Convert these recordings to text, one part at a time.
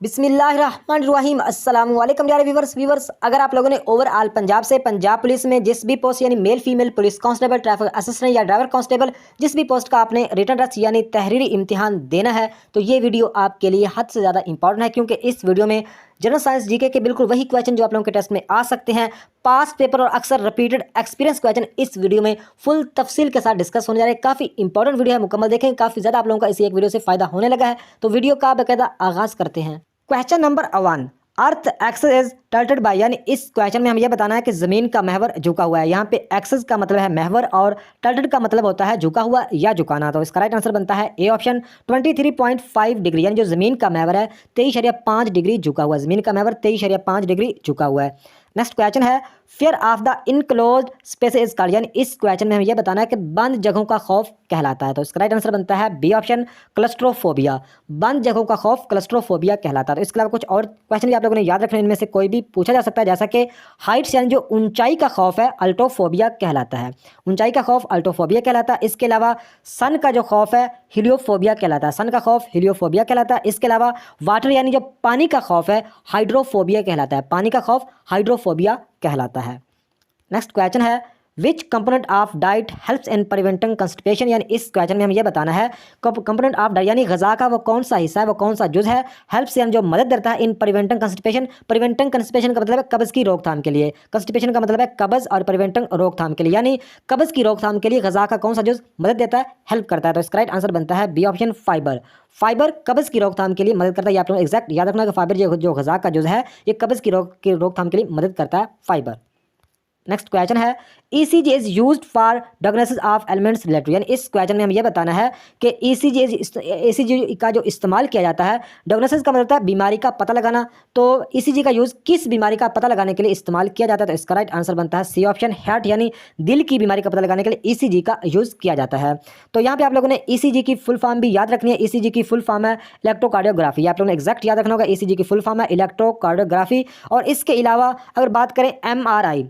बिस्मिल्लाहिर्रहमानिर्रहीम अस्सलाम वालेकुम यार व्यूवर्स अगर आप लोगों ने ओवरऑल पंजाब से पंजाब पुलिस में जिस भी पोस्ट यानी male female police constable traffic assistant या ड्राइवर कांस्टेबल जिस भी पोस्ट का आपने रिटन टेस्ट यानी तहरीरी इम्तिहान देना है तो ये वीडियो आपके लिए हद से ज़्यादा इंपॉर्टेंट है, क्योंकि इस वीडियो में जनरल साइंस जीके के बिल्कुल वही क्वेश्चन जो आप लोगों के टेस्ट में आ सकते हैं, पास्ट पेपर और अक्सर रिपीटेड एक्सपीरियंस क्वेश्चन इस वीडियो में फुल तफसील के साथ डिस्कस होने जा रहे हैं। काफ़ी इंपॉर्टेंट वीडियो है, मुकम्मल देखें, काफ़ी ज़्यादा आप लोगों का इसी एक वीडियो से फायदा होने लगा है। तो वीडियो का बाकायदा आगाज़ करते हैं। Question number 1, earth axis is tilted by, यानी इस क्वेश्चन में हम ये बताना है कि ज़मीन का महवर झुका हुआ है। यहाँ पे एक्सिस का मतलब है महवर और टल्टेड का मतलब होता है झुका हुआ या झुकाना। तो इसका राइट आंसर बनता है ए ऑप्शन 23.5 डिग्री, यानी जो ज़मीन का महवर है 23.5 डिग्री झुका हुआ है। ज़मीन का महवर 23.5 डिग्री झुका हुआ है। नेक्स्ट क्वेश्चन है fear of the enclosed space is called, यानी इस क्वेश्चन में हमें यह बताना है कि बंद जगहों का खौफ कहलाता है। तो इसका राइट आंसर बनता है बी ऑप्शन क्लस्ट्रोफोबिया। बंद जगहों का खौफ क्लस्ट्रोफोबिया कहलाता है। तो इसके अलावा कुछ और क्वेश्चन भी आप लोगों ने याद रखने, इनमें से कोई भी पूछा जा सकता है, जैसा कि हाइट्स यानी जो ऊंचाई का खौफ है अल्टोफोबिया कहलाता है। ऊंचाई का खौफ अल्टोफोबिया कहलाता है। इसके अलावा सन का जो खौफ है हीलियोफोबिया कहलाता है। सन का खौफ हीलियोफोबिया कहलाता है। इसके अलावा वाटर यानी जो पानी का खौफ है हाइड्रोफोबिया कहलाता है। पानी का खौफ हाइड्रोफोबिया कहलाता है। नेक्स्ट क्वेश्चन है विच component of diet helps in preventing constipation, यानी इस क्वेश्चन में हमें यह बताना है कंपोनेंट ऑफ डाइट यानी गजा का वो कौन सा हिस्सा है, वो कौन सा जुज है हेल्प्स यानी जो मदद करता है in preventing constipation. Preventing constipation का मतलब है कब्ज की रोकथाम के लिए। कंस्टिपेशन का मतलब है कब्ज और प्रिवेंटिंग रोकथाम के लिए, यानी कब्ज की रोकथाम के लिए गजा का कौन सा जुज मदद देता है, हेल्प करता है। तो इसका राइट आंसर बनता है बी ऑप्शन फाइबर। फाइबर कब्ज की रोकथाम के लिए मदद करता है। ये आप लोग एग्जैक्ट याद रखना कि फाइबर जो गजा का जुज है ये कब्ज की रोकथाम के लिए मदद करता है, फाइबर। नेक्स्ट क्वेश्चन है ECG is used for diagnosis of elements related, यानी इस क्वेश्चन में हम ये बताना है कि ECG का जो इस्तेमाल किया जाता है, डायग्नोसिस का मतलब होता है बीमारी का पता लगाना। तो ECG का यूज़ किस बीमारी का पता लगाने के लिए इस्तेमाल किया जाता है? तो इसका राइट आंसर बनता है सी ऑप्शन हार्ट, यानी दिल की बीमारी का पता लगाने के लिए ECG का यूज़ किया जाता है। तो यहाँ पे आप लोगों ने ECG की फुल फॉर्म भी याद रखनी है। ECG की फुल फॉर्म है इलेक्ट्रोकार्डियोग्राफी। आप लोगों ने एग्जैक्ट याद रखना होगा, ECG की फुल फॉर्म है इलेक्ट्रोकार्डियोग्राफी। और इसके अलावा अगर बात करें MRI,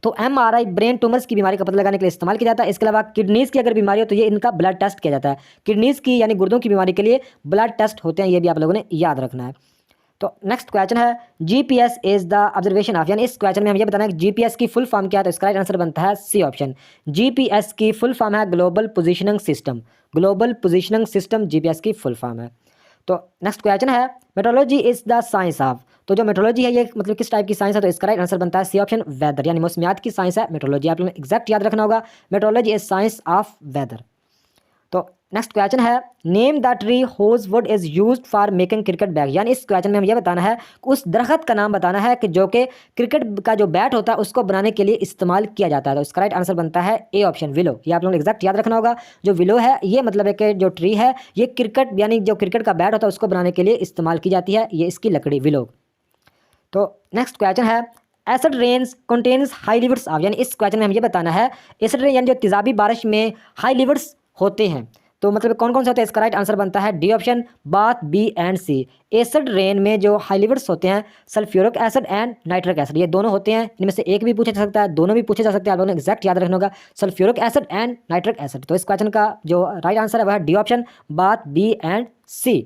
तो MRI ब्रेन ट्यूमर्स की बीमारी का पता लगाने के लिए इस्तेमाल किया जाता है। इसके अलावा किडनीज़ की अगर बीमारी हो तो ये इनका ब्लड टेस्ट किया जाता है। किडनीज़ की यानी गुर्दों की बीमारी के लिए ब्लड टेस्ट होते हैं, ये भी आप लोगों ने याद रखना है। तो नेक्स्ट क्वेश्चन है GPS is the observation of, यानी इस क्वेश्चन में हम ये बताना है कि GPS की फुल फॉर्म क्या है? तो इसका राइट आंसर बनता है सी ऑप्शन। GPS की फुल फॉर्म है global positioning system. Global positioning system GPS की फुल फॉर्म है। तो नेक्स्ट क्वेश्चन है metrology is the science of, तो जो मेट्रोलॉजी है ये मतलब किस टाइप की साइंस है? तो इसका राइट आंसर बनता है सी ऑप्शन वेदर, यानी मौसमियात की साइंस है मेट्रोलॉजी। आप लोगों ने एग्जैक्ट याद रखना होगा, metrology is science of weather. तो नेक्स्ट क्वेश्चन है name the tree whose wood is used for making cricket bat, यानी इस क्वेश्चन में हम ये बताना है उस दरख्त का नाम बताना है कि जो कि क्रिकेट का जो बैट होता है उसको बनाने के लिए इस्तेमाल किया जाता है। तो इसका राइट आंसर बनता है ए ऑप्शन विलो। ये आप लोगों ने एग्जैक्ट याद रखना होगा, जो विलो है ये मतलब है कि जो ट्री है ये क्रिकेट यानी जो क्रिकेट का बैट होता है उसको बनाने के लिए इस्तेमाल की जाती है, ये इसकी लकड़ी विलो। तो नेक्स्ट क्वेश्चन है acid rains contains high levels of, यानी इस क्वेश्चन में हम ये बताना है एसिड रेन यानी जो तेजाबी बारिश में हाई लिवर्स होते हैं, तो मतलब कौन कौन से होते हैं? इसका राइट आंसर बनता है D option both B and C. Acid rain में जो हाई लिवर्स होते हैं sulphuric acid and nitric acid, ये दोनों होते हैं। इनमें से एक भी पूछा जा सकता है, दोनों भी पूछे जा सकते हैं। आप लोगों ने एग्जैक्ट याद रखना होगा sulphuric acid and nitric acid. तो इस क्वेश्चन का जो राइट आंसर है वह है D option both B and C.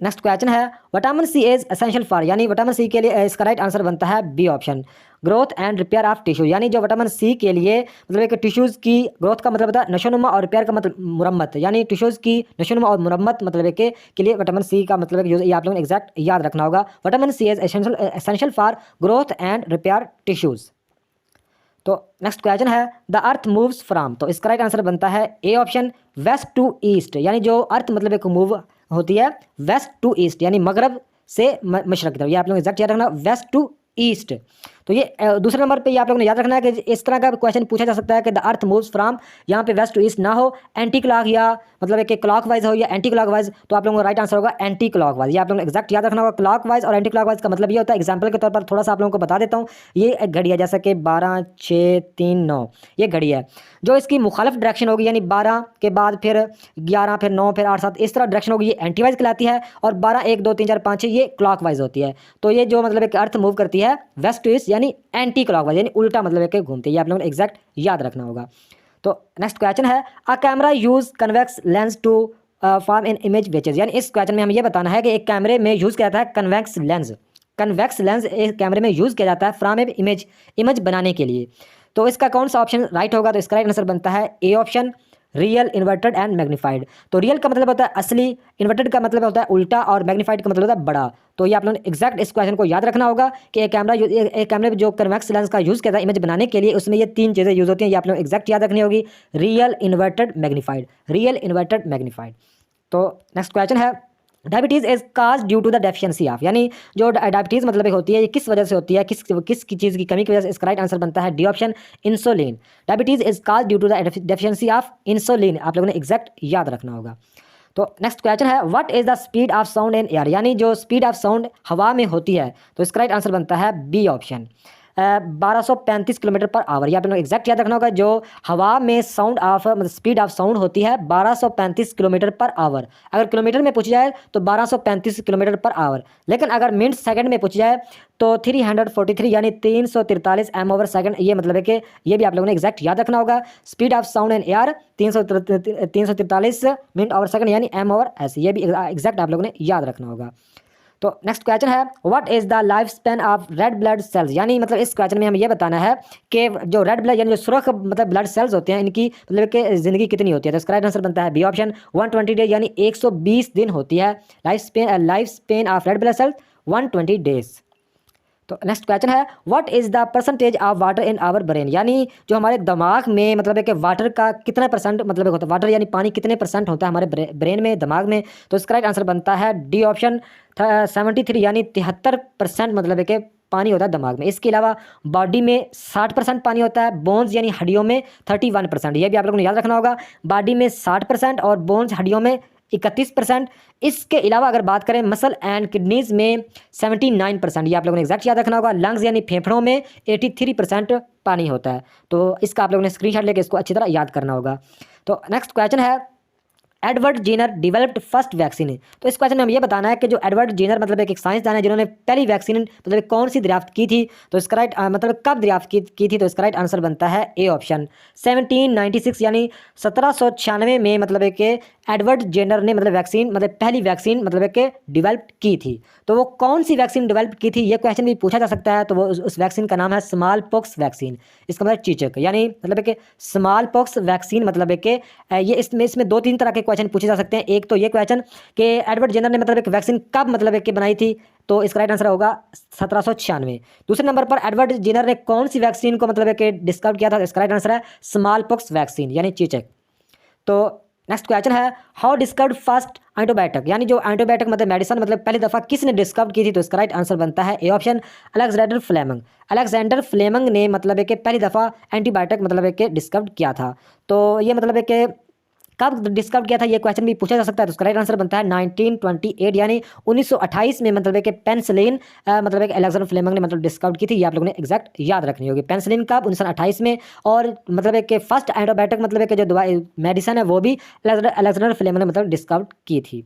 Next question है vitamin C is essential for, यानी विटामिन सी के लिए इसका राइट आंसर बनता है B option growth and repair of tissue, यानी जो विटामिन सी के लिए मतलब एक टिश्यूज़ की ग्रोथ का मतलब होता है नशोनुमा और रिपेयर का मतलब मुरम्मत, यानी टिश्यूज़ की नशोनुमा और मुरम्मत मतलब के लिए विटामिन सी का मतलब ये आप लोगों ने एग्जैक्ट याद रखना होगा। Vitamin C is essential for growth and repair tissues. तो नेक्स्ट क्वेश्चन है द अर्थ मूव्स फ्राम, तो इसका राइट आंसर बनता है A option west to east, यानी जो अर्थ मतलब एक मूव होती है वेस्ट टू ईस्ट यानी मगरब से मशरक की तरफ। ये आप लोग एग्जैक्ट याद रखना वेस्ट टू ईस्ट। तो ये दूसरे नंबर पे ये आप लोगों ने याद रखना है कि इस तरह का क्वेश्चन पूछा जा सकता है कि द अर्थ मूव्स फ्राम, यहाँ पे वेस्ट टू ईस्ट ना हो, एंटी क्लॉक या मतलब एक क्लॉक वाइज हो या एंटी क्लॉक वाइज, तो आप लोगों का राइट आंसर होगा एंटी क्लॉक वाइज। ये आप लोगों ने एग्जैक्ट याद रखना होगा। क्लॉक वाइज और एंटी क्लॉक वाइज का मतलब ये होता है, एग्जाम्पल के तौर पर थोड़ा सा आप लोगों को बता देता हूँ। ये एक घड़ी है जैसा कि 12 6 3 9, ये घड़ी है। जो इसकी मुखालिफ डायरेक्शन होगी यानी 12 के बाद फिर 11 फिर 9 फिर 8 7 इस तरह डायरेक्शन होगी, ये एंटी वाइज कहलाती है। और 12 1 2 3 4 5 6 ये क्लॉक वाइज होती है। तो ये जो मतलब एक अर्थ मूव करती है वेस्ट टू ईस्ट यानी एंटी क्लॉकवाइज यानी उल्टा मतलब है कि घूमती है। ये आप लोगों ने एग्जैक्ट याद रखना होगा। तो नेक्स्ट क्वेश्चन है a camera use convex lens to form in image which is, यानी इस क्वेश्चन में हमें ये बताना है कि एक कैमरे में यूज़ किया जाता है कन्वेक्स लेंस। कन्वेक्स लेंस एक कैमरे में यूज़ किया जाता है फ्रॉम ए इमेज बनाने के लिए। तो इसका कौन सा ऑप्शन राइट होगा? तो इसका राइट आंसर बनता है A option, real, inverted and magnified. तो रियल का मतलब होता है असली, इन्वर्टेड का मतलब होता है उल्टा, और मैग्नीफाइड का मतलब होता है बड़ा। तो ये आप लोगों ने एग्जैक्ट इस क्वेश्चन को याद रखना होगा कि एक कैमरे में जो कन्वेक्स लेंस का यूज़ किया था इमेज बनाने के लिए, उसमें ये तीन चीज़ें यूज़ होती हैं। ये आप लोग एग्जैक्ट याद रखनी होगी, real, inverted, magnified. Real, inverted, magnified. तो नेक्स्ट क्वेश्चन है, diabetes is cause due to the deficiency of, यानी जो डायबिटीज़ मतलब होती है ये किस वजह से होती है, किस चीज़ की कमी की वजह से? इसका राइट आंसर बनता है D option, insulin. Diabetes is cause due to the deficiency of insulin. आप लोगों ने एग्जैक्ट याद रखना होगा। तो नेक्स्ट क्वेश्चन है, what is the speed of sound in air, यानी जो स्पीड ऑफ साउंड हवा में होती है। तो इसका राइट आंसर बनता है B option, 1235 kilometre per hour. ये आप लोगों को एग्जैक्ट याद रखना होगा, जो हवा में साउंड ऑफ मतलब स्पीड ऑफ साउंड होती है 1235 किलोमीटर पर आवर। अगर किलोमीटर में पूछ जाए तो 1235 किलोमीटर पर आवर, लेकिन अगर मिनट सेकंड में पूछ जाए तो 343 यानी 343 m/s। ये मतलब है कि ये भी आप लोगों ने एग्जैक्ट याद रखना होगा। Speed of sound in air 343 मिनट/s यानी m/s। ये भी एग्जैक्ट आप लोगों ने याद रखना होगा। तो नेक्स्ट क्वेश्चन है, what is the life span of red blood sales, यानी मतलब इस क्वेश्चन में हमें यह बताना है कि जो रेड ब्लड यानी जो सुर्ख मतलब ब्लड सेल्स होते हैं इनकी मतलब कि ज़िंदगी कितनी होती है। तो इसका राइट आंसर बनता है बी ऑप्शन, 120 डेज, यानी 120 दिन होती है life span of red blood cells 120 days. तो नेक्स्ट क्वेश्चन है, what is the percentage of water in our brain, यानी जो हमारे दिमाग में मतलब है कि वाटर का कितना परसेंट मतलब होता है, वाटर यानी पानी कितने परसेंट होता है हमारे ब्रेन में, दिमाग में। तो इसका राइट आंसर बनता है डी ऑप्शन, 73 यानी 73% मतलब है कि पानी होता है दिमाग में। इसके अलावा बॉडी में 60% पानी होता है, बोन्स यानी हड्डियों में 31%। यह भी आप लोगों ने याद रखना होगा, बॉडी में 60% और बोन्स हड्डियों में 31%। इसके अलावा अगर बात करें मसल एंड किडनीज में 79%। ये आप लोगों ने एग्जैक्ट याद रखना होगा। लंग्स यानी फेफड़ों में 83% पानी होता है। तो इसका आप लोगों ने स्क्रीनशॉट लेके इसको अच्छी तरह याद करना होगा। तो नेक्स्ट क्वेश्चन है, Edward Jenner developed first vaccine. तो इस क्वेश्चन में हमें यह बताना है कि जो एडवर्ड जेनर मतलब एक साइंसदान है जिन्होंने पहली वैक्सीन मतलब कौन सी दरियाफ्त की थी। तो इसका राइट मतलब कब दरियाफ्त की थी। तो इसका राइट आंसर बनता है ए ऑप्शन, 1796 यानी 1796 में मतलब कि एडवर्ड जेनर ने मतलब वैक्सीन मतलब पहली वैक्सीन मतलब कि डेवलप की थी। तो वो कौन सी वैक्सीन डेवलप की थी ये क्वेश्चन भी पूछा जा सकता है। तो वो उस वैक्सीन का नाम है स्मॉल पॉक्स वैक्सीन। इसका मतलब चीचक, यानी मतलब कि स्मॉल पॉक्स वैक्सीन मतलब है कि ये इसमें 2-3 तरह के क्वेश्चन पूछे जा सकते हैं। एक तो ये क्वेश्चन कि एडवर्ड जेनर ने मतलब एक वैक्सीन कब मतलब कि बनाई थी। तो इसका राइट आंसर होगा 1796। दूसरे नंबर पर एडवर्ड जेनर ने कौन सी वैक्सीन को मतलब कि डिस्कवर किया था। इसका राइट आंसर है स्मॉल पॉक्स वैक्सीन यानी चीचक। तो नेक्स्ट क्वेश्चन है, हाउ डिस्कवर्ड फर्स्ट एंटीबायोटिक, यानी जो एंटीबायोटिक मतलब मेडिसिन मतलब पहली दफ़ा किसने डिस्कवर की थी। तो इसका राइट आंसर बनता है A option, Alexander Fleming. Alexander Fleming ने मतलब है कि पहली दफ़ा एंटीबायोटिक मतलब है कि डिस्कवर किया था। तो ये मतलब है कि कब डिस्कवर किया था ये क्वेश्चन भी पूछा जा सकता है। तो उसका राइट आंसर बनता है 1928 यानी 1928 में मतलब है कि पेनिसिलिन मतलब है कि अलेक्जेंडर फ्लेमिंग ने मतलब डिस्कवर की थी। ये आप लोगों ने एग्जैक्ट याद रखनी होगी। पेनिसिलिन कब 1928 में, और मतलब है कि फर्स्ट एंटीबायोटिक मतलब है कि जो दवाई मेडिसिन है वो भी अलेक्जेंडर फ्लेमिंग ने मतलब डिस्कवर की थी।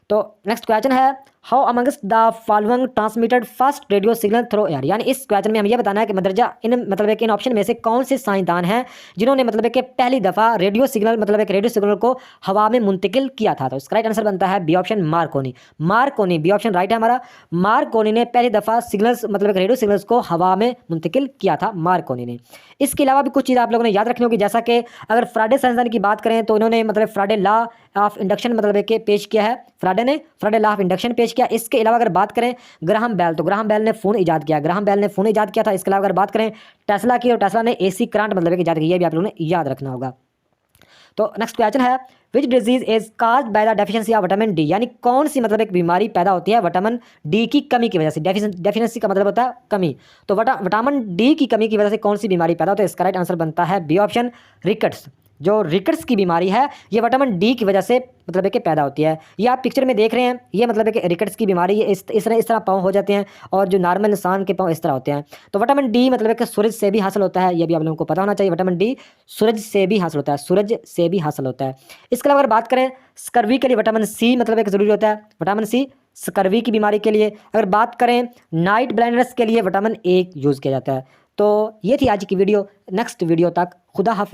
तो नेक्स्ट क्वेश्चन है, how amongst the following transmitted first radio signal through air, यानी इस क्वेश्चन में हमें यह बताना है कि मदरजा इन मतलब है कि इन ऑप्शन में से कौन से साइंसदान हैं जिन्होंने मतलब है कि पहली दफ़ा रेडियो सिग्नल मतलब है कि रेडियो सिग्नल को हवा में मुंतकिल किया था। तो इसका राइट आंसर बनता है B option, Marconi. Marconi B option right है हमारा। मार्कोनी ने पहली दफ़ा सिग्नल्स मतलब रेडियो सिग्नल्स को हवा में मुंतकिल किया था, मार्कोनी ने। इसके अलावा भी कुछ चीज़ आप लोगों ने याद रखनी होगी, जैसा कि अगर फ्राडे साइंसदान की बात करें तो इन्होंने मतलब फ्राडे लॉ ऑफ इंडक्शन मतलब कि पेश किया है। फ्राडे लॉ ऑफ इंडक्शन पेश किया। इसके अलावा अगर बात करें ग्राहम बेल, तो ग्राहम बेल ने फ़ोन इजाद किया। ग्राहम बेल ने फ़ोन इजाद किया था। इसके अलावा अगर बात करें टेस्ला की, और टेस्ला ने एसी करंट मतलब कि इजाद किया। ये भी आप लोगों ने याद रखना होगा। तो नेक्स्ट क्वेश्चन है, which disease is caused by the deficiency of vitamin D, यानी कौन सी मतलब एक बीमारी पैदा होती है विटामिन डी की कमी की वजह से। डेफिशिएंसी का मतलब होता है कमी। तो विटामिन डी की कमी की वजह से कौन सी बीमारी पैदा होती है। इसका राइट आंसर बनता है बी ऑप्शन, रिकट्स। जो रिकट्स की बीमारी है ये विटामिन डी की वजह से मतलब है कि पैदा होती है। ये आप पिक्चर में देख रहे हैं, ये मतलब है कि रिकट्स की बीमारी है। इस तरह पाँव हो जाते हैं, और जो नॉर्मल इंसान के पाँव इस तरह होते हैं। तो विटामिन डी मतलब है कि सूरज से भी हासिल होता है। ये भी आप लोगों को पता होना चाहिए। विटामिन डी सूरज से भी हासिल होता है, सूरज से भी हासिल होता है। इसके अलावा अगर बात करें स्कर्वी के लिए विटामिन सी मतलब एक ज़रूरी होता है। विटामिन सी स्कर्वी की बीमारी के लिए। अगर बात करें नाइट ब्लाइंडनेस के लिए विटामिन ए यूज़ किया जाता है। तो ये थी आज की वीडियो। नेक्स्ट वीडियो तक खुदा हाफिज़।